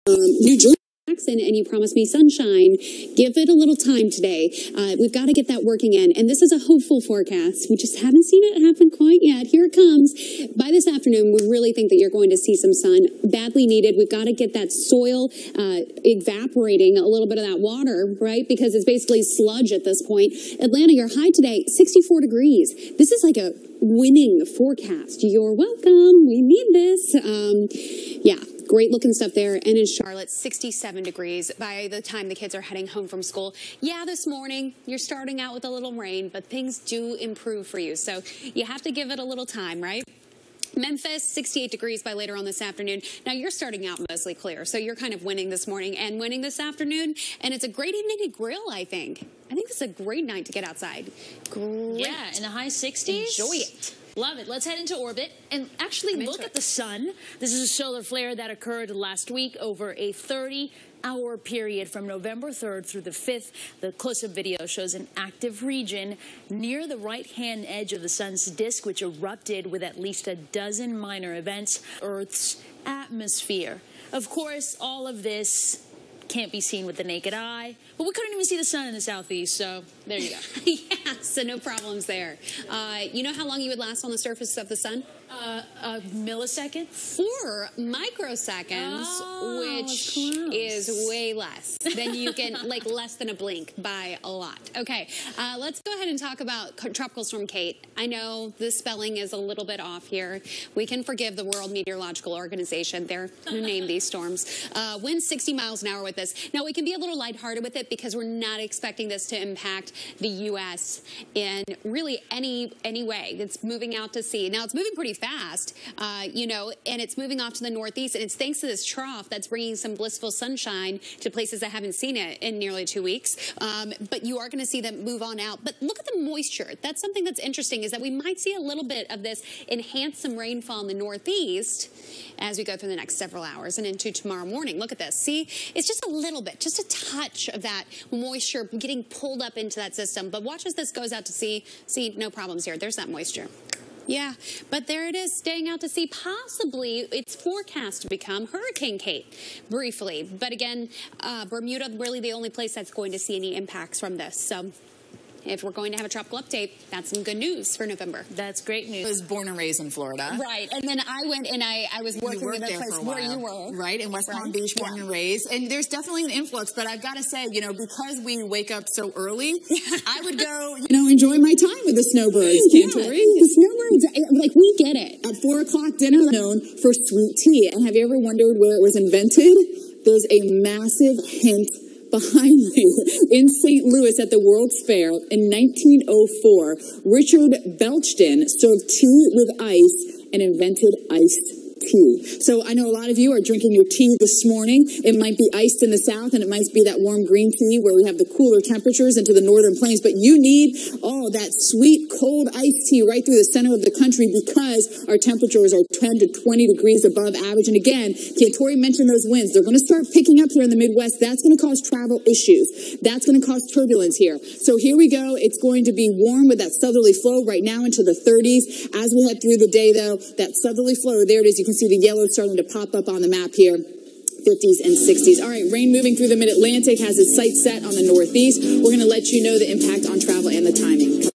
New Jersey. And you promised me sunshine. Give it a little time today. We've got to get that working in. And this is a hopeful forecast. We just haven't seen it happen quite yet. Here it comes. By this afternoon, we really think that you're going to see some sun. Badly needed. We've got to get that soil evaporating a little bit of that water, right? Because it's basically sludge at this point. Atlanta, your high today, 64 degrees. This is like a winning forecast. You're welcome. We need this. Yeah. Great looking stuff there. And in Charlotte, 67 degrees by the time the kids are heading home from school. Yeah, this morning you're starting out with a little rain, but things do improve for you. So you have to give it a little time, right? Memphis, 68 degrees by later on this afternoon. Now, you're starting out mostly clear, so you're kind of winning this morning and winning this afternoon. And it's a great evening to grill, I think. I think it's a great night to get outside. Great. Yeah, in the high 60s. Enjoy it. Love it. Let's head into orbit and actually look at the sun. This is a solar flare that occurred last week over a 30-hour period from November 3rd through the 5th. The close-up video shows an active region near the right-hand edge of the sun's disk, which erupted with at least a dozen minor events. Earth's atmosphere. Of course, all of this can't be seen with the naked eye, but we couldn't even see the sun in the southeast, so there you go. Yeah, so no problems there. You know how long you would last on the surface of the sun? A millisecond? 4 microseconds, which is way less than you can, like less than a blink by a lot. Okay, let's go ahead and talk about Tropical Storm Kate. I know the spelling is a little bit off here. We can forgive the World Meteorological Organization. They're who named these storms. Winds 60 miles an hour with this. Now, we can be a little lighthearted with it because we're not expecting this to impact the U.S. in really any way. It's moving out to sea. Now, it's moving pretty fast, you know, and it's moving off to the northeast, and it's thanks to this trough that's bringing some blissful sunshine to places that haven't seen it in nearly 2 weeks. But you are going to see them move on out. But look at the moisture. That's something that's interesting, is that we might see a little bit of this enhance some rainfall in the northeast as we go through the next several hours and into tomorrow morning. Look at this. See, it's just a little bit, just a touch of that moisture getting pulled up into that system. But watch as this goes out to sea. See, no problems here. There's that moisture. Yeah, but there it is, staying out to sea. Possibly it's forecast to become Hurricane Kate briefly. But again, Bermuda, really the only place that's going to see any impacts from this. So if we're going to have a tropical update, that's some good news for November. That's great news. I was born and raised in Florida. Right, and then I went and I was working in a place where you were. Right, in West Palm Beach, born and raised. And there's definitely an influx, but I've got to say, you know, because we wake up so early, I would go, you know, enjoy my time with the snowbirds, Cantori. The snowbirds, like, we get it. At 4 o'clock dinner, known for sweet tea. And have you ever wondered where it was invented? There's a massive hint behind me. In St. Louis at the World's Fair in 1904, Richard Belchton served tea with ice and invented iced tea. So I know a lot of you are drinking your tea this morning. It might be iced in the south, and it might be that warm green tea where we have the cooler temperatures into the northern plains, but you need that sweet cold iced tea right through the center of the country because our temperatures are 10 to 20 degrees above average. And again, Cantori mentioned those winds. They're going to start picking up here in the Midwest. That's going to cause travel issues. That's going to cause turbulence here. So here we go. It's going to be warm with that southerly flow right now into the 30s. As we head through the day, though, that southerly flow, there it is. You can see the yellow starting to pop up on the map here. 50s and 60s. All right, rain moving through the mid-Atlantic, has its sights set on the northeast. We're going to let you know the impact on travel and the timing.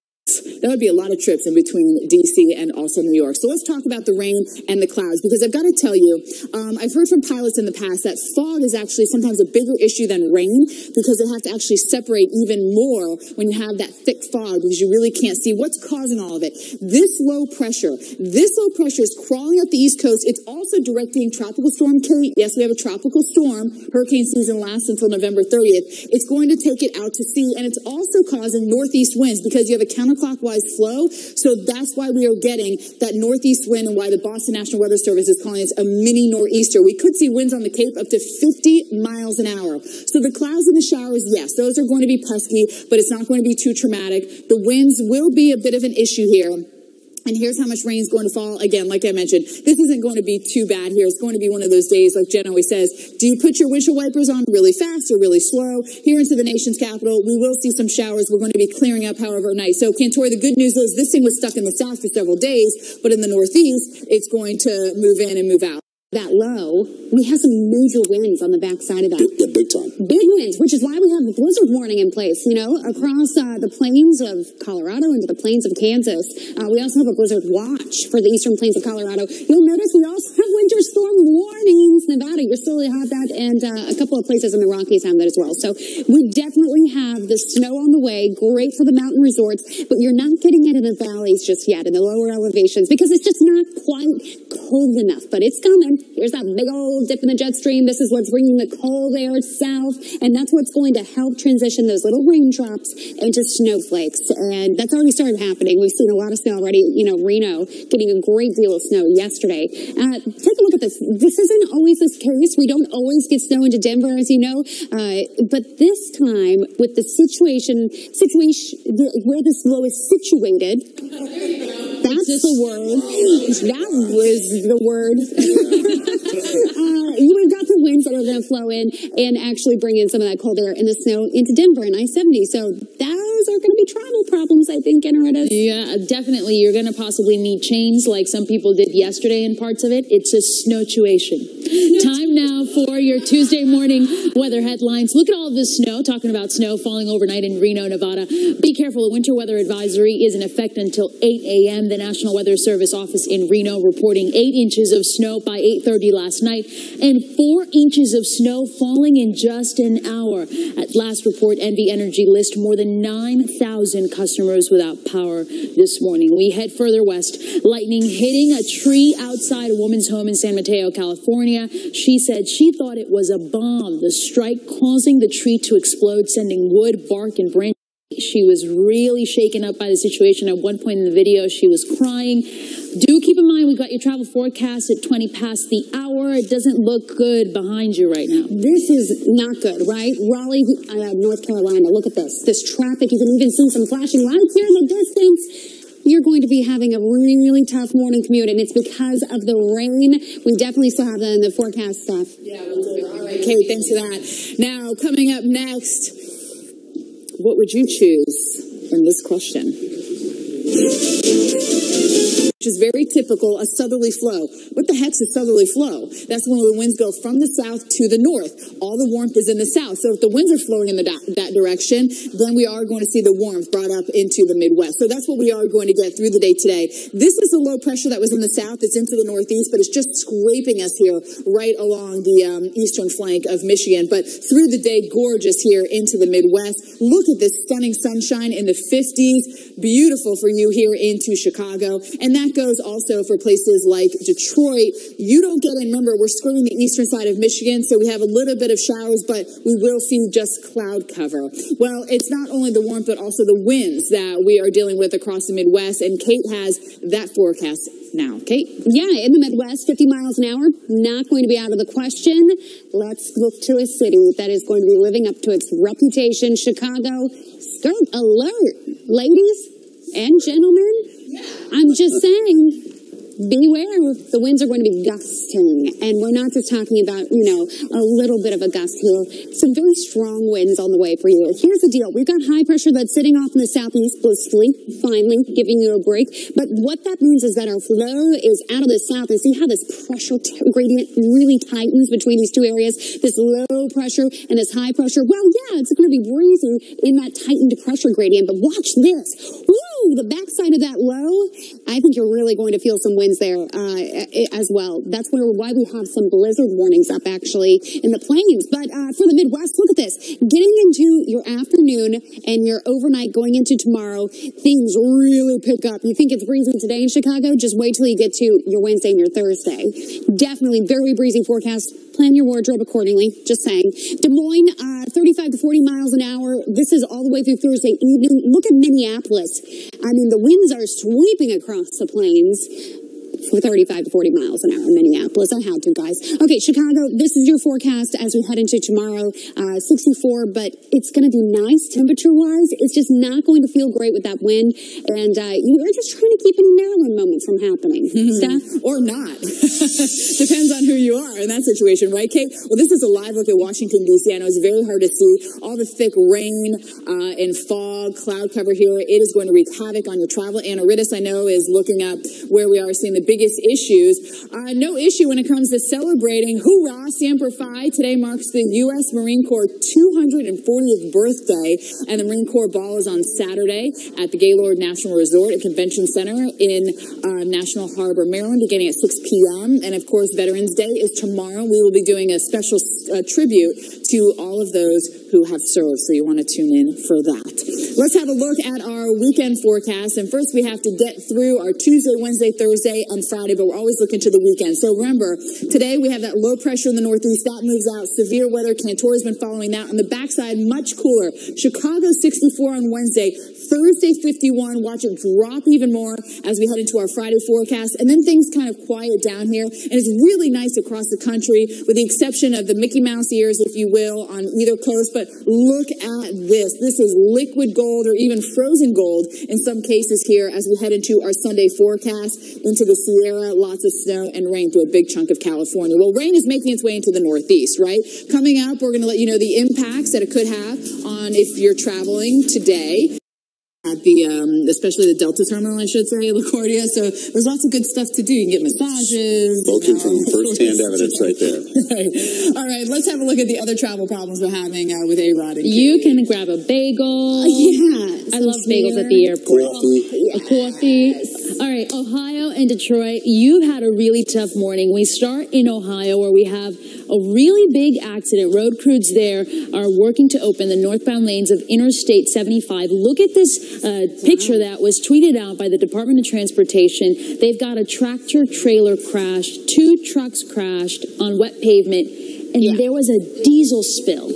That would be a lot of trips in between D.C. and also New York. So let's talk about the rain and the clouds, because I've got to tell you, I've heard from pilots in the past that fog is actually sometimes a bigger issue than rain, because they have to actually separate even more when you have that thick fog, because you really can't see what's causing all of it. This low pressure is crawling up the East Coast. It's also directing Tropical Storm Kate. Yes, we have a tropical storm. Hurricane season lasts until November 30th. It's going to take it out to sea, and it's also causing northeast winds because you have a counterclockwise flow. So that's why we are getting that northeast wind, and why the Boston National Weather Service is calling it a mini nor'easter. We could see winds on the Cape up to 50 miles an hour. So the clouds and the showers, yes, those are going to be pesky, but it's not going to be too traumatic. The winds will be a bit of an issue here. And here's how much rain is going to fall. Again, like I mentioned, this isn't going to be too bad here. It's going to be one of those days, like Jen always says, do you put your windshield wipers on really fast or really slow? Here into the nation's capital, we will see some showers. We're going to be clearing up, however, at night. So, Cantori, the good news is this thing was stuck in the south for several days, but in the northeast, it's going to move in and move out. that low, we have some major winds on the backside of that. Yeah, big time. Big winds, which is why we have the blizzard warning in place, you know, across the plains of Colorado into the plains of Kansas. We also have a blizzard watch for the eastern plains of Colorado. You'll notice we also have winter storm warnings. Nevada, you're still have that, and a couple of places in the Rockies have that as well. So we definitely have the snow on the way, great for the mountain resorts, but you're not getting it in the valleys just yet, in the lower elevations, because it's just not quite cold enough, but it's coming. Here's that big old dip in the jet stream. This is what's bringing the cold air south, and that's what's going to help transition those little raindrops into snowflakes. And that's already started happening. We've seen a lot of snow already. You know, Reno getting a great deal of snow yesterday. Take a look at this. This isn't always this case. We don't always get snow into Denver, as you know, but this time with the situation where this low is situated. That's the word. That was the word. We've got the winds that are going to flow in and actually bring in some of that cold air and the snow into Denver and I-70. So those are going to be travel problems, I think, Enritas. Yeah, definitely. You're going to possibly need chains like some people did yesterday in parts of it. It's a snowtuation. Time now for your Tuesday morning weather headlines. Look at all of this snow, talking about snow falling overnight in Reno, Nevada. Be careful. A winter weather advisory is in effect until 8 a.m. The National Weather Service office in Reno reporting 8 inches of snow by 8:30 last night and 4 inches of snow falling in just an hour. At last report, NV Energy lists more than 9,000 customers without power this morning. We head further west. Lightning hitting a tree outside a woman's home in San Mateo, California. She said she thought it was a bomb. The strike causing the tree to explode, sending wood, bark, and branches. She was really shaken up by the situation. At one point in the video, she was crying. Do keep in mind, we've got your travel forecast at 20 past the hour. It doesn't look good behind you right now. This is not good, right? Raleigh, North Carolina, look at this. This traffic, you can even see some flashing lights here in the distance. You're going to be having a really tough morning commute, and it's because of the rain. We definitely still have that in the forecast stuff. Yeah, we'll do. All right, Kate, thanks for that. Now, coming up next, what would you choose in this question? Which is very typical, a southerly flow. What the heck's a southerly flow? That's when the winds go from the south to the north. All the warmth is in the south. So if the winds are flowing in that direction, then we are going to see the warmth brought up into the Midwest. So that's what we are going to get through the day today. This is the low pressure that was in the south. It's into the northeast, but it's just scraping us here right along the eastern flank of Michigan. But through the day, gorgeous here into the Midwest. Look at this stunning sunshine in the 50s. Beautiful for you here into Chicago. And that goes also for places like Detroit. You don't get in. Remember, we're skirting the eastern side of Michigan, so we have a little bit of showers, but we will see just cloud cover. Well, it's not only the warmth, but also the winds that we are dealing with across the Midwest, and Kate has that forecast now. Kate? Yeah, in the Midwest, 50 miles an hour, not going to be out of the question. Let's look to a city that is going to be living up to its reputation. Chicago, skirt alert. Ladies and gentlemen, I'm just saying, beware. The winds are going to be gusting. And we're not just talking about, you know, a little bit of a gust here. Some very strong winds on the way for you. Here's the deal. We've got high pressure that's sitting off in the southeast blissfully, finally giving you a break. But what that means is that our flow is out of the south. And see how this pressure gradient really tightens between these two areas? This low pressure and this high pressure. Well, yeah, it's going to be breezy in that tightened pressure gradient. But watch this. Woo! The backside of that low, I think you're really going to feel some winds there as well. That's why we have some blizzard warnings up actually in the plains. But for the Midwest, look at this. Getting into your afternoon and your overnight going into tomorrow, things really pick up. You think it's breezy today in Chicago? Just wait till you get to your Wednesday and your Thursday. Definitely very breezy forecast. Plan your wardrobe accordingly. Just saying. Des Moines, 35 to 40 miles an hour. This is all the way through Thursday evening. Look at Minneapolis. I mean, the winds are sweeping across the plains. For 35 to 40 miles an hour in Minneapolis. I had to, guys. Okay, Chicago, this is your forecast as we head into tomorrow. 64, but it's going to be nice temperature-wise. It's just not going to feel great with that wind. And you're just trying to keep any Maryland moments from happening. Steph? Or not. Depends on who you are in that situation, right, Kate? Well, this is a live look at Washington, D.C. I know it's very hard to see. All the thick rain and fog, cloud cover here. It is going to wreak havoc on your travel. Anna Rittis, I know, is looking up where we are seeing the biggest issues. No issue when it comes to celebrating. Hoorah, Semper Fi. Today marks the U.S. Marine Corps 240th birthday, and the Marine Corps Ball is on Saturday at the Gaylord National Resort and Convention Center in National Harbor, Maryland, beginning at 6 p.m. And, of course, Veterans Day is tomorrow. We will be doing a special tribute to all of those who have served, so you want to tune in for that. Let's have a look at our weekend forecast. And first, we have to get through our Tuesday, Wednesday, Thursday, and Friday, but we're always looking to the weekend. So remember, today we have that low pressure in the northeast. That moves out. Severe weather. Cantori's been following that. On the backside, much cooler. Chicago 64 on Wednesday. Thursday 51. Watch it drop even more as we head into our Friday forecast. And then things kind of quiet down here. And it's really nice across the country, with the exception of the Mickey Mouse ears, if you will, on either coast. But look at this. This is liquid gold or even frozen gold in some cases here as we head into our Sunday forecast into the Sierra. Lots of snow and rain through a big chunk of California. Well, rain is making its way into the northeast, right? Coming up, we're going to let you know the impacts that it could have on if you're traveling today. At the, especially the Delta terminal, I should say, LaGuardia. So there's lots of good stuff to do. You can get massages. Spoken from first-hand evidence right there. Right. All right, let's have a look at the other travel problems we're having with A-Rod. You can grab a bagel. Yeah. I love bagels at the airport. A coffee. All right, Ohio and Detroit, you've had a really tough morning. We start in Ohio, where we have a really big accident. Road crews there are working to open the northbound lanes of Interstate 75. Look at this picture that was tweeted out by the Department of Transportation. They've got a tractor trailer crashed, 2 trucks crashed on wet pavement, and there was a diesel spill.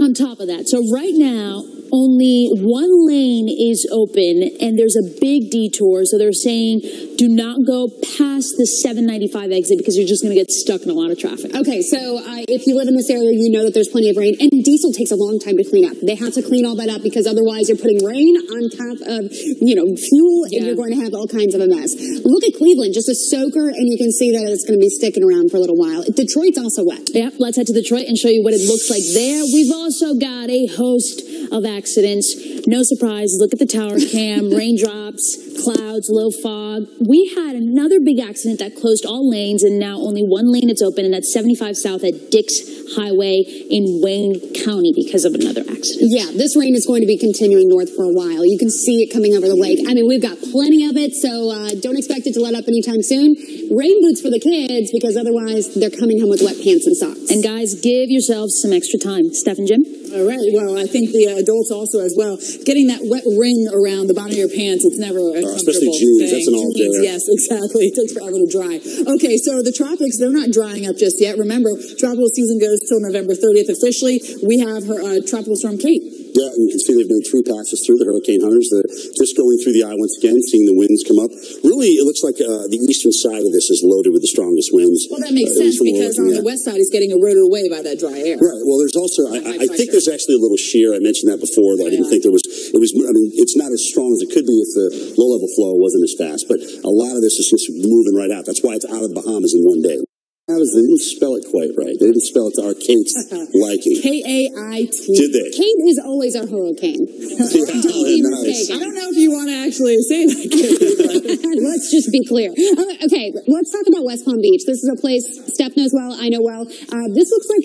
On top of that. So right now, only one lane is open, and there's a big detour. So they're saying do not go past the 795 exit because you're just going to get stuck in a lot of traffic. Okay, so if you live in this area, you know that there's plenty of rain. And diesel takes a long time to clean up. They have to clean all that up because otherwise you're putting rain on top of, fuel, and you're going to have all kinds of a mess. Look at Cleveland, just a soaker, and you can see that it's going to be sticking around for a little while. Detroit's also wet. Yeah, let's head to Detroit and show you what it looks like there. We've also got a host of accidents. No surprise. Look at the tower cam, raindrops, clouds, low fog. We had another big accident that closed all lanes, and now only one lane is open, and that's 75 South at Dix Highway in Wayne County because of another accident. Yeah, this rain is going to be continuing north for a while. You can see it coming over the lake. I mean, we've got plenty of it, so don't expect it to let up anytime soon. Rain boots for the kids, because otherwise they're coming home with wet pants and socks. And guys, give yourselves some extra time. Steph and Jim? All right. Well, I think the adults also as well. Getting that wet ring around the bottom of your pants, it's never a comfortable especially jeans. thing. That's an all day. Yes, exactly. It takes forever to dry. Okay, so the tropics, they're not drying up just yet. Remember, tropical season goes till November 30th officially. We have Tropical Storm Kate. Yeah, and you can see they've made 3 passes through, the hurricane hunters. They're just going through the eye once again, seeing the winds come up. Really, it looks like the eastern side of this is loaded with the strongest winds. Well, that makes sense, because on the west side, it's getting eroded away by that dry air. Right. Well, there's also, I think there's actually a little shear. I mentioned that before. I didn't think there was, I mean, it's not as strong as it could be if the low-level flow wasn't as fast. But a lot of this is just moving right out. That's why it's out of the Bahamas in one day. They didn't spell it quite right. They didn't spell it to our Kate's liking. K-A-I-T. Did they? Kate is always a hurricane. Don't be nice. mistaken. I don't know if you want to actually say that, Kate. Let's just be clear. Okay, let's talk about West Palm Beach. This is a place Steph knows well, I know well. This looks like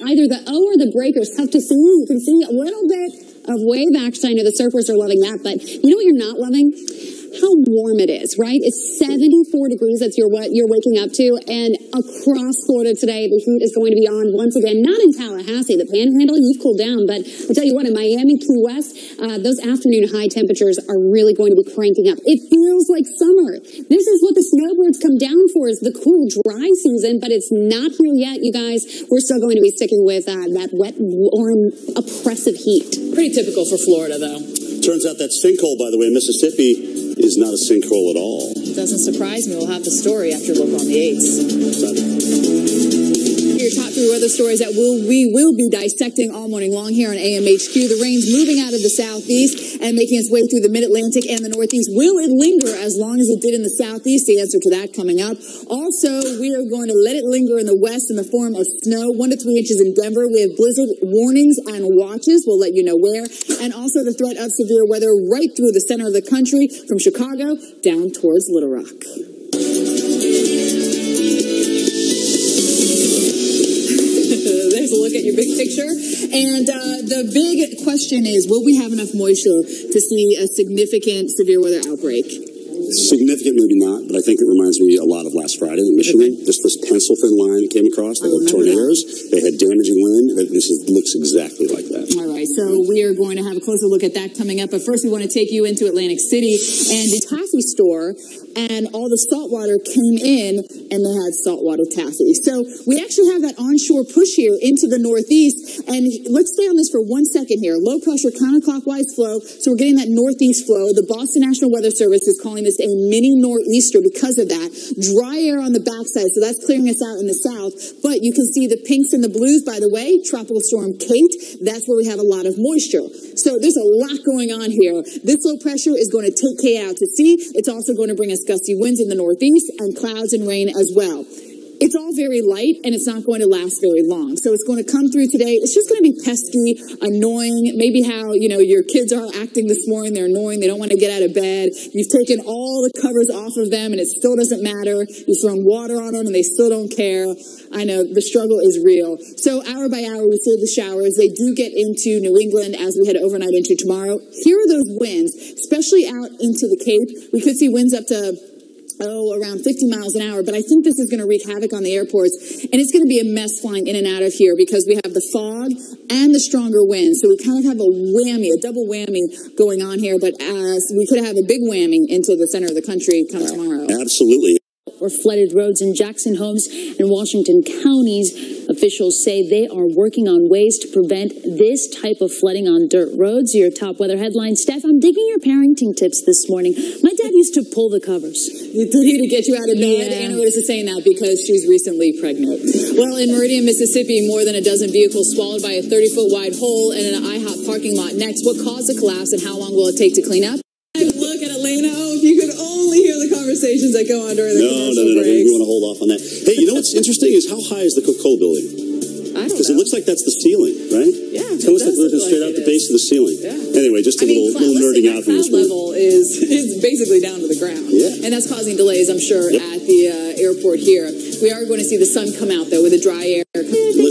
either the O or the breakers. Tough to see. You can see a little bit of wave action. I know the surfers are loving that, but you know what you're not loving? How warm it is, right? It's 74 degrees. That's what you're waking up to. And across Florida today, the heat is going to be on once again. Not in Tallahassee. The Panhandle, you've cooled down. But I'll tell you what, in Miami, Key West, those afternoon high temperatures are really going to be cranking up. It feels like summer. This is what the snowbirds come down for, is the cool, dry season. But it's not here yet, you guys. We're still going to be sticking with that wet, warm, oppressive heat. Pretty typical for Florida, though. Turns out that sinkhole, by the way, in Mississippi is not a sinkhole at all. Doesn't surprise me. We'll have the story after Local on the 8s. your top 3 weather stories that we will be dissecting all morning long here on AMHQ. The rain's moving out of the southeast and making its way through the mid-Atlantic and the northeast. Will it linger as long as it did in the southeast? The answer to that coming up. Also, we are going to let it linger in the west in the form of snow, 1 to 3 inches in Denver. We have blizzard warnings and watches. We'll let you know where. And also the threat of severe weather right through the center of the country from Chicago down towards Little Rock. There's a look at your big picture. And the big question is, will we have enough moisture to see a significant severe weather outbreak? Significant, maybe not, but I think it reminds me a lot of last Friday in Michigan. Okay. This pencil-thin line came across. They had tornadoes. They had damaging wind. Looks exactly like that. All right, so we are going to have a closer look at that coming up. But first, we want to take you into Atlantic City and the taffy store. And all the salt water came in, and they had saltwater taffy. So we actually have that onshore push here into the northeast. And let's stay on this for 1 second here. Low pressure counterclockwise flow. So we're getting that northeast flow. The Boston National Weather Service is calling this a mini nor'easter because of that. Dry air on the backside, so that's clearing us out in the south. But you can see the pinks and the blues, by the way. Tropical Storm Kate, that's where we have a lot of moisture. So there's a lot going on here. This low pressure is going to take Kate out to sea. It's also going to bring us gusty winds in the northeast and clouds and rain as well. It's all very light, and it's not going to last very long. So it's going to come through today. It's just going to be pesky, annoying. Maybe how, your kids are acting this morning. They're annoying. They don't want to get out of bed. You've taken all the covers off of them, and it still doesn't matter. You've thrown water on them, and they still don't care. I know the struggle is real. So hour by hour, we see the showers. They do get into New England as we head overnight into tomorrow. Here are those winds, especially out into the Cape. We could see winds up to around 50 miles an hour. But I think this is going to wreak havoc on the airports. And it's going to be a mess flying in and out of here because we have the fog and the stronger wind. So we kind of have a whammy, a double whammy going on here. But we could have a big whammy into the center of the country come tomorrow. Absolutely. Or flooded roads in Jackson, Holmes, and Washington counties. Officials say they are working on ways to prevent this type of flooding on dirt roads. Your top weather headline. Steph, I'm digging your parenting tips this morning. My dad used to pull the covers. Did he to get you out of bed? Yeah. Anna is saying that because she's recently pregnant. Well, in Meridian, Mississippi, more than a dozen vehicles swallowed by a 30-foot wide hole in an IHOP parking lot. Next, what caused the collapse and how long will it take to clean up? Look at Elena. Oh, if you could only hear the conversations that go on during the commercial breaks. We want to hold off on that. Hey, you know what's interesting is how high is the Coca-Cola building? I don't know. Because it looks like that's the ceiling, right? Yeah. It's almost like looking straight out the base of the ceiling. Yeah. Anyway, just a little nerding out from this one. Cloud level is basically down to the ground. Yeah. And that's causing delays, I'm sure, at the airport here. We are going to see the sun come out, though, with the dry air.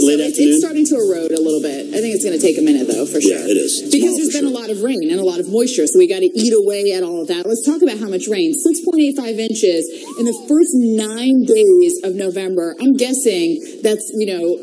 Late afternoon? It's starting to erode a little bit. I think it's going to take a minute, though, for sure. Yeah, it is. Because there's been a lot of rain and a lot of moisture, so we got to eat away at all of that. Let's talk about how much rain. 6.85 inches in the first 9 days of November. I'm guessing that's,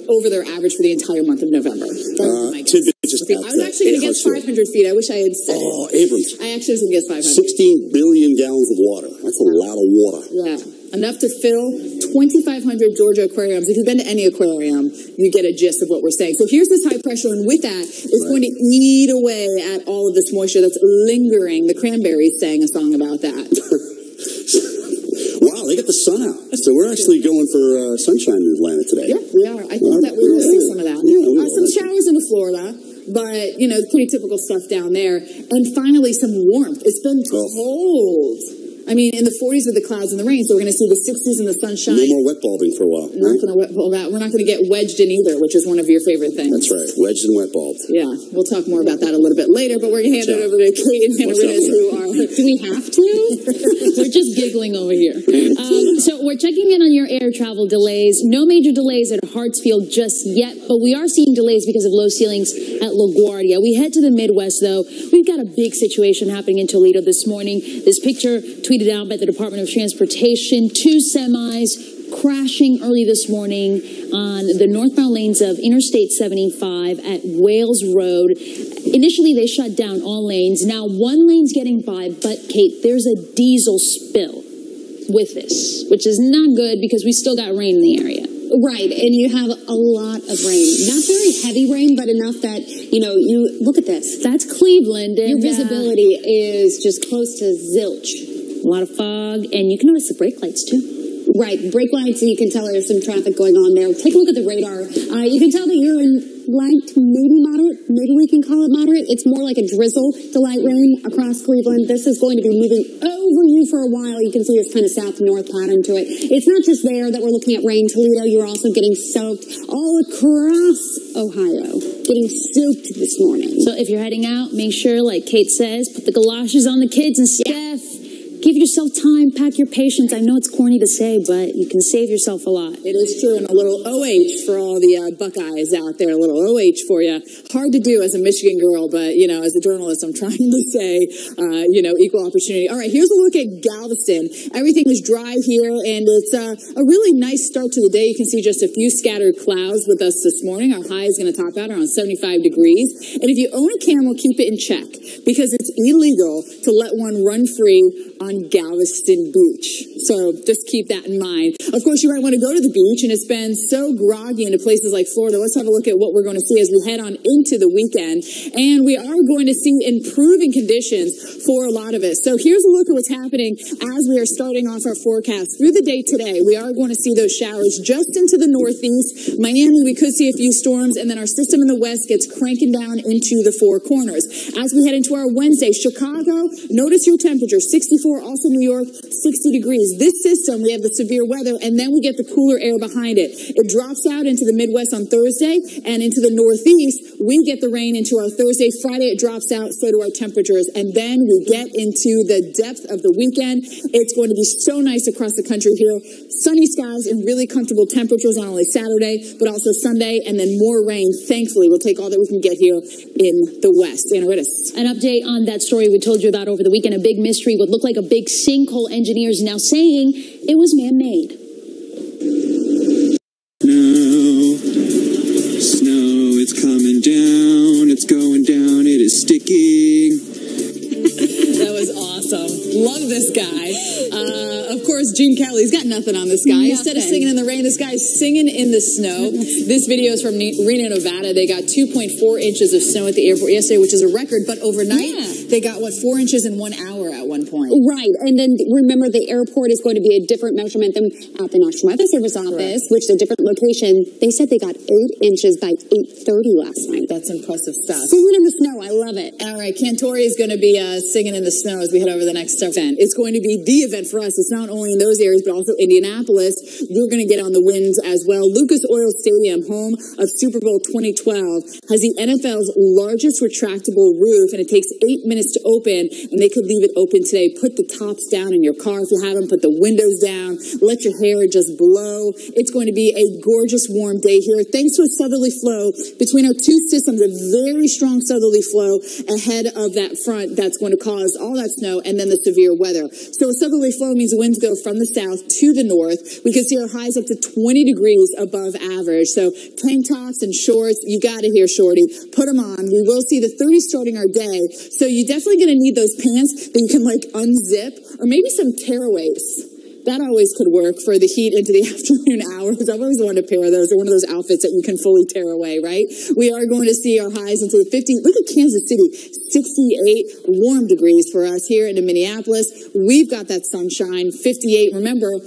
over their average for the entire month of November. I was actually going to guess 500 feet. I wish I had said. Oh, Abrams. I actually was going to guess 500. 16 billion gallons of water. That's a lot of water. Yeah. Enough to fill 2,500 Georgia aquariums. If you've been to any aquarium, you get a gist of what we're saying. So here's this high pressure, and with that, it's going to eat away at all of this moisture that's lingering. The Cranberries sang a song about that. Wow, they got the sun out. So we're actually going for sunshine in Atlanta today. Yeah, we are. I think that we will see some of that. Yeah, some showers into Florida, but, pretty typical stuff down there. And finally, some warmth. It's been cold. I mean, in the 40s with the clouds and the rain, so we're going to see the 60s and the sunshine. No more wet bulbing for a while. Not going to wet bulb out. We're not going to get wedged in either, which is one of your favorite things. That's right. Wedged and wet bulbed. Yeah. We'll talk more about that a little bit later, but we're going to hand it over to Kate and Hannah Riddis, who are... Do we have to? We're just giggling over here. So we're checking in on your air travel delays. No major delays at Hartsfield just yet, but we are seeing delays because of low ceilings at LaGuardia. We head to the Midwest, though. We've got a big situation happening in Toledo this morning. This picture tweeted out by the Department of Transportation. 2 semis crashing early this morning on the northbound lanes of Interstate 75 at Wales Road. Initially, they shut down all lanes. Now one lane's getting by, but Kate, there's a diesel spill with this, which is not good because we still got rain in the area. Right, and you have a lot of rain. Not very heavy rain, but enough that, you look at this. That's Cleveland. And, your visibility is just close to zilch. A lot of fog, and you can notice the brake lights, too. Right, brake lights, you can tell there's some traffic going on there. Take a look at the radar. You can tell that you're in light to maybe moderate. Maybe we can call it moderate. It's more like a drizzle to light rain across Cleveland. This is going to be moving over you for a while. You can see this kind of south-north pattern to it. It's not just there that we're looking at rain. Toledo, you're also getting soaked all across Ohio. Getting soaked this morning. So if you're heading out, make sure, like Kate says, put the galoshes on the kids and Steph. Give yourself time, pack your patience. I know it's corny to say, but you can save yourself a lot. It is true, and a little OH for all the Buckeyes out there. A little OH for you. Hard to do as a Michigan girl, but, you know, as a journalist, I'm trying to say, equal opportunity. All right, here's a look at Galveston. Everything is dry here, and it's a really nice start to the day. You can see just a few scattered clouds with us this morning. Our high is going to top out around 75 degrees. And if you own a camel, keep it in check, because it's illegal to let one run free on Galveston Beach. So just keep that in mind. Of course, you might want to go to the beach, and it's been so groggy into places like Florida. Let's have a look at what we're going to see as we head on into the weekend. And we are going to see improving conditions for a lot of it. So here's a look at what's happening as we are starting off our forecast. Through the day today, we are going to see those showers just into the northeast. Miami, we could see a few storms, and then our system in the west gets cranking down into the four corners. As we head into our Wednesday, Chicago, notice your temperature, 64. Also New York, 60 degrees. This system, we have the severe weather, and then we get the cooler air behind it. It drops out into the Midwest on Thursday, and into the Northeast, we get the rain into our Thursday. Friday, it drops out, so do our temperatures, and then we get into the depth of the weekend. It's going to be so nice across the country here. Sunny skies and really comfortable temperatures, not only Saturday, but also Sunday, and then more rain. Thankfully, we'll take all that we can get here in the West. Anna Rittis. An update on that story we told you about over the weekend. A big mystery, what looked like a big sinkhole. Engineers now saying it was man-made. Snow, it's coming down, it's going down, it is sticking. That was awesome. Love this guy. Of course, Gene Kelly's got nothing on this guy. Instead of singing in the rain, this guy's singing in the snow. This video is from Reno, Nevada. They got 2.4 inches of snow at the airport yesterday, which is a record. But overnight, they got, 4 inches in 1 hour at one point. Right. And then remember, the airport is going to be a different measurement than at the National Weather Service office, which is a different location. They said they got 8 inches by 8:30 last night. That's impressive stuff. Singing in the snow. I love it. All right. Cantori is going to be singing in the snow as we head over the next event. It's going to be the event for us. It's not only in those areas, but also Indianapolis. You're going to get on the winds as well. Lucas Oil Stadium, home of Super Bowl 2012, has the NFL's largest retractable roof, and it takes 8 minutes to open, and they could leave it open today. Put the tops down in your car if you have them. Put the windows down. Let your hair just blow. It's going to be a gorgeous, warm day here. Thanks to a southerly flow between our two systems, a very strong southerly flow ahead of that front that's going to cause all that snow and then the severe weather. So a southerly flow means the winds go from the south to the north. We can see our highs up to 20 degrees above average. So tank tops and shorts, you got it here, shorty. Put them on. We will see the 30s starting our day. So you're definitely going to need those pants that you can unzip, or maybe some tearaways. That always could work for the heat into the afternoon hours. I've always wanted a pair of those, or one of those outfits that you can fully tear away, right? We are going to see our highs into the 50s. Look at Kansas City, 68 warm degrees for us here into Minneapolis. We've got that sunshine, 58. Remember,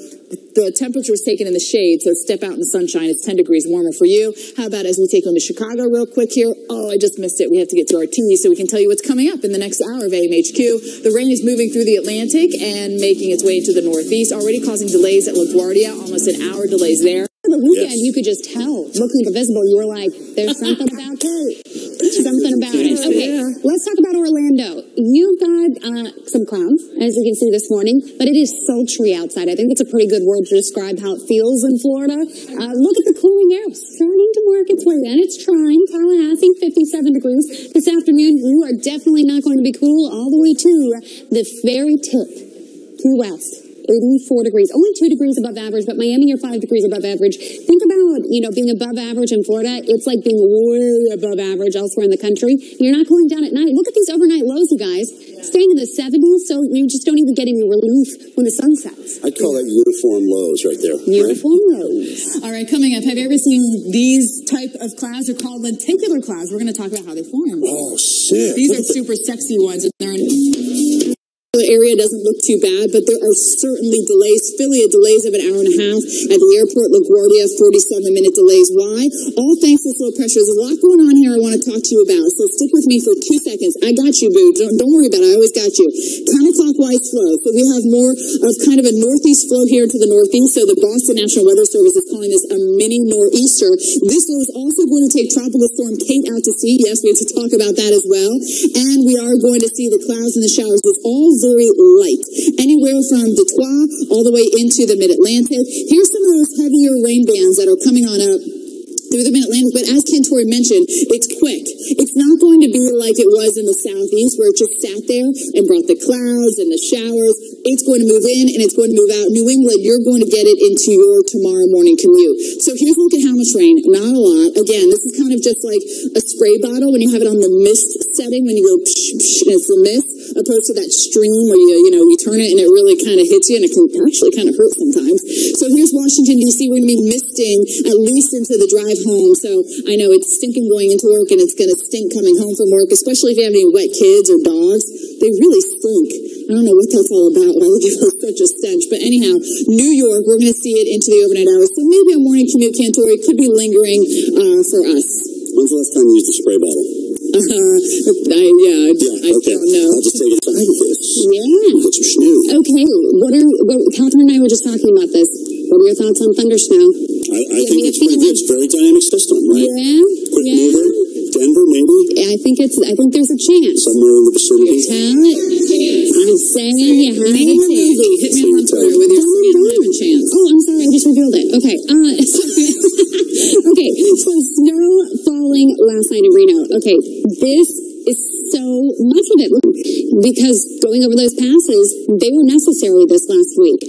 the temperature is taken in the shade, so step out in the sunshine. It's 10 degrees warmer for you. How about as we take on to Chicago real quick here? Oh, I just missed it. We have to get to our tea so we can tell you what's coming up in the next hour of AMHQ. The rain is moving through the Atlantic and making its way into the northeast, already causing delays at LaGuardia, almost an hour delays there. The weekend, you could just tell. Looking at the visible, you were like, there's something about Kate. Something about it. Okay, let's talk about Orlando. You've got some clouds, as you can see this morning, but it is sultry outside. I think that's a pretty good word to describe how it feels in Florida. Look at the cooling air starting to work its way in. It's trying. Tallahassee, 57 degrees. This afternoon, you are definitely not going to be cool all the way to the very tip, Key West. 84 degrees, only 2 degrees above average, but Miami, you're 5 degrees above average. Think about, being above average in Florida. It's like being way above average elsewhere in the country. You're not cooling down at night. Look at these overnight lows, you guys. Staying in the 70s, so you just don't even get any relief when the sun sets. I'd call that uniform lows right there. Uniform lows. All right, coming up, have you ever seen these type of clouds? They're called lenticular clouds. We're going to talk about how they form. Oh, sick. These are super sexy ones. And they're in area Philadelphia doesn't look too bad, but there are certainly delays. Philly, delays of an hour and a half. At the airport, LaGuardia, 47-minute delays. Why? All thanks to slow pressure. There's a lot going on here I want to talk to you about, so stick with me for 2 seconds. I got you, boo. Don't worry about it. I always got you. Counterclockwise flow. So we have more of kind of a northeast flow here to the northeast. So the Boston National Weather Service is calling this a mini nor'easter. This flow is also going to take Tropical Storm Kate out to sea. Yes, we have to talk about that as well. And we are going to see the clouds and the showers. It's all very light. Anywhere from Detroit all the way into the mid-Atlantic. Here's some of those heavier rain bands that are coming on up through the mid-Atlantic, but as Cantori mentioned, it's quick. It's not going to be like it was in the southeast where it just sat there and brought the clouds and the showers. It's going to move in and it's going to move out. New England, you're going to get it into your tomorrow morning commute. So here's a look at how much rain. Not a lot. Again, this is kind of just like a spray bottle when you have it on the mist setting, when you go psh, psh, and it's the mist, opposed to that stream where you turn it and it really kind of hits you, and it can actually kind of hurt sometimes. So here's Washington, D.C. We're going to be misting at least into the drive home. So I know it's stinking going into work and it's going to stink coming home from work, especially if you have any wet kids or dogs. They really stink. I don't know what that's all about. Why they give us such a stench. But anyhow, New York, we're going to see it into the overnight hours. So maybe a morning commute, Cantori, could be lingering for us. When's the last time you used a spray bottle? I Okay. don't know. I'll just take it aside with this. Yeah. Get some snoo. Okay. Catherine and I were just talking about this. What are your thoughts on thundersnow? I think it's pretty good. It's a very dynamic system, right? Yeah. Quick mover. Denver, maybe? I think there's a chance. Somewhere in the vicinity. I'm saying you have a chance. Hit me on Twitter with your chance. Oh, I'm sorry. I just revealed it. Okay. Okay. So snow falling last night in Reno. Okay. This is so much of it. Because going over those passes, they were necessary this last week.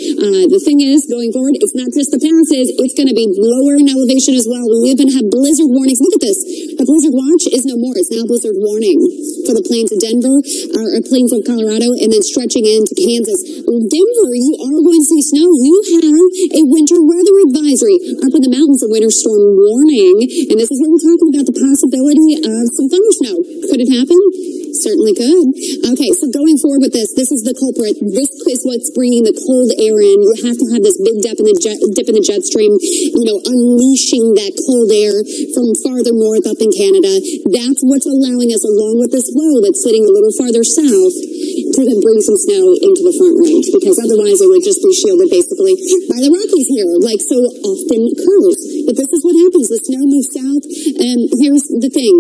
The thing is, going forward, it's not just the passes, it's going to be lower in elevation as well. We even have blizzard warnings. Look at this. A blizzard watch is no more. It's now a blizzard warning for the plains of Denver, or plains of Colorado, and then stretching into Kansas. Denver, you are going to see snow. You have a winter weather advisory. Up in the mountains, a winter storm warning. And this is where we're talking about the possibility of some thunder snow. Could it happen? Certainly could. Okay, so going forward with this is the culprit. This is what's bringing the cold air in. You have to have this big dip in the jet stream, unleashing that cold air from farther north up in Canada. That's what's allowing us, along with this low that's sitting a little farther south, to then bring some snow into the front range, because otherwise it would just be shielded basically by the Rockies here, like so often occurs. But this is what happens. The snow moves south, and here's the thing.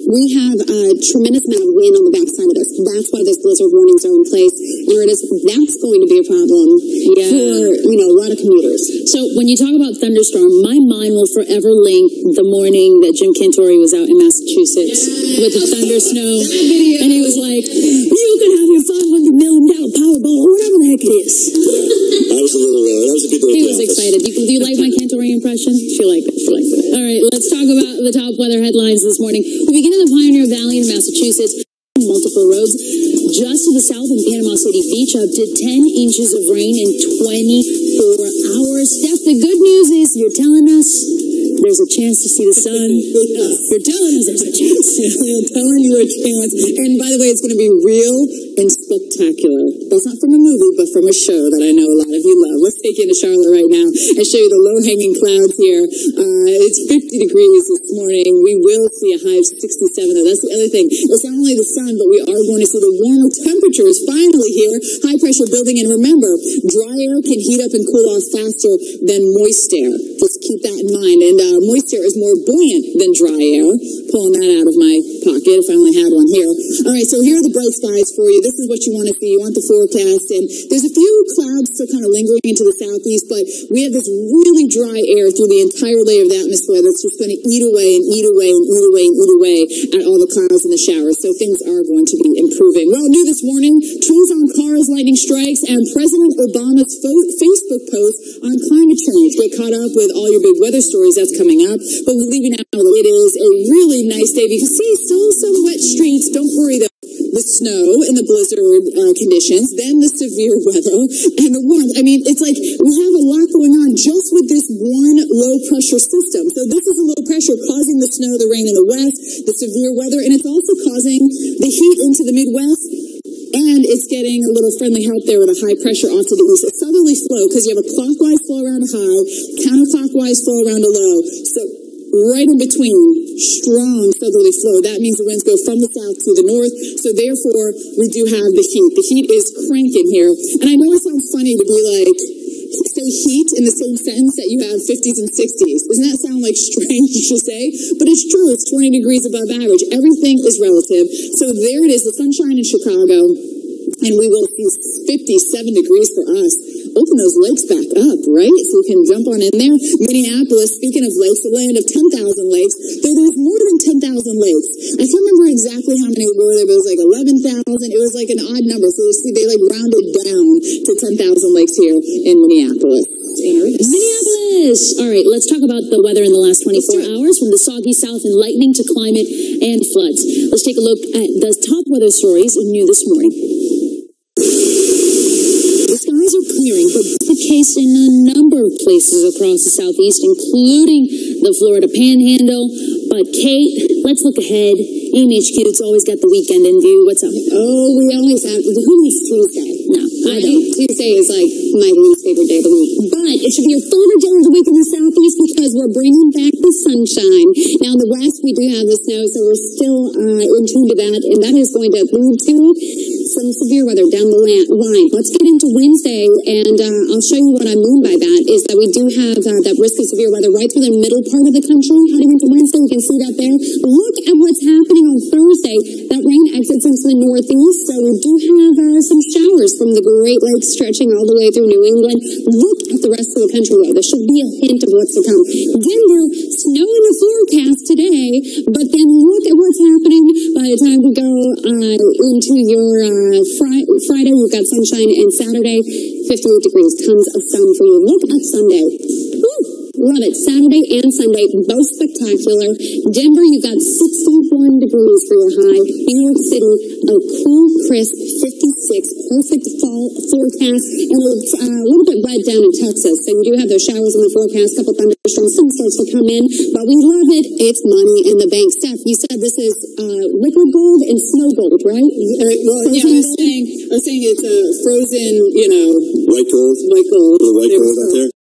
We have a tremendous amount of wind on the backside of this. That's why those blizzard warnings are in place. That's going to be a problem for, a lot of commuters. So when you talk about thunderstorm, my mind will forever link the morning that Jim Cantori was out in Massachusetts with the thunder snow. And he was like, you can have your $500 million Powerball, or whatever the heck it is. That was a good day. He was excited. Do you like my Cantori impression? She liked it. All right, let's talk about the top weather headlines this morning. We begin in the Pioneer Valley in Massachusetts. Multiple roads just to the south in Panama City Beach, up to 10 inches of rain in 24 hours. Steph, the good news is you're telling us there's a chance to see the sun. You're telling us there's a chance. I'm telling you a chance. And by the way, it's going to be real and spectacular. That's not from a movie, but from a show that I know a lot of you love. Let's take you into Charlotte right now and show you the low-hanging clouds here. It's 50 degrees this morning. We will see a high of 67. That's the other thing. It's not only the sun, but we are going to see the warmer temperatures finally here. High pressure building. And remember, dry air can heat up and cool off faster than moist air. Just keep that in mind. And moist air is more buoyant than dry air. Pulling that out of my pocket if I only had one here. All right, so here are the bright skies for you. This is what you want to see. You want the forecast. And there's a few clouds still kind of lingering into the southeast, but we have this really dry air through the entire layer of the atmosphere that's just going to eat away and eat away and eat away and eat away at all the clouds and the showers. So things are going to be improving. Well, new this morning, trees on cars, lightning strikes, and President Obama's Facebook post on climate change. Get caught up with all your big weather stories that's coming up. But we'll leave you now. It is a really nice day. You can see still some wet streets. Don't worry though. The snow and the blizzard conditions, then the severe weather and the warmth. I mean, it's like we have a lot going on just with this one low pressure system. So this is a low pressure causing the snow, the rain in the west, the severe weather, and it's also causing the heat into the Midwest. And And it's getting a little friendly help there with a high pressure off to the east. A southerly flow, because you have a clockwise flow around a high, counterclockwise flow around a low. So right in between, strong southerly flow. That means the winds go from the south to the north. So therefore, we do have the heat. The heat is cranking here. And I know it sounds funny to be like, say heat in the same sentence that you have 50s and 60s. Doesn't that sound like strange to say? But it's true. It's 20 degrees above average. Everything is relative. So there it is, the sunshine in Chicago. And we will see 57 degrees for us. Open those lakes back up, right? So we can jump on in there. Minneapolis, speaking of lakes, the land of 10,000 lakes. There's more than 10,000 lakes. I can't remember exactly how many were there, but it was like 11,000. It was like an odd number. So you see, they like rounded down to 10,000 lakes here in Minneapolis. Minneapolis! All right, let's talk about the weather in the last 24 hours, from the soggy south and lightning to climate and floods. Let's take a look at the top weather stories new this morning. The skies are clearing, but that's the case in a number of places across the southeast, including the Florida Panhandle. But Kate, let's look ahead. AMHQ, it's always got the weekend in view. What's up? Oh, we always have. Who needs Tuesday? No, I don't. Tuesday is like my least favorite day of the week. But it should be your favorite day of the week in the southeast because we're bringing back the sunshine. Now in the west, we do have the snow, so we're still in tune to that, and that is going to lead to some severe weather down the line. Let's get into Wednesday, and I'll show you what I mean by that, is that we do have that risk of severe weather right through the middle part of the country heading into Wednesday. You can see that there. Look at what's happening on Thursday. That rain exits into the northeast, so we do have some showers from the Great Lakes stretching all the way through New England. Look at the rest of the country, though. There should be a hint of what's to come. Denver, snow in the forecast today, but then look at what's happening by the time we go into your Friday. We've got sunshine, and Saturday, 58 degrees, tons of sun for you. Look at Sunday. Woo! Love it. Saturday and Sunday, both spectacular. Denver, you've got 61 degrees for your high. New York City, a cool, crisp 56. Perfect fall forecast. And it's a little bit red down in Texas. So you do have those showers in the forecast, couple thunderstorms. Some starts to come in, but we love it. It's money in the bank. Steph, you said this is liquid gold and snow gold, right? Well, yeah, I was saying it's a frozen, White gold. White gold. The white gold out there.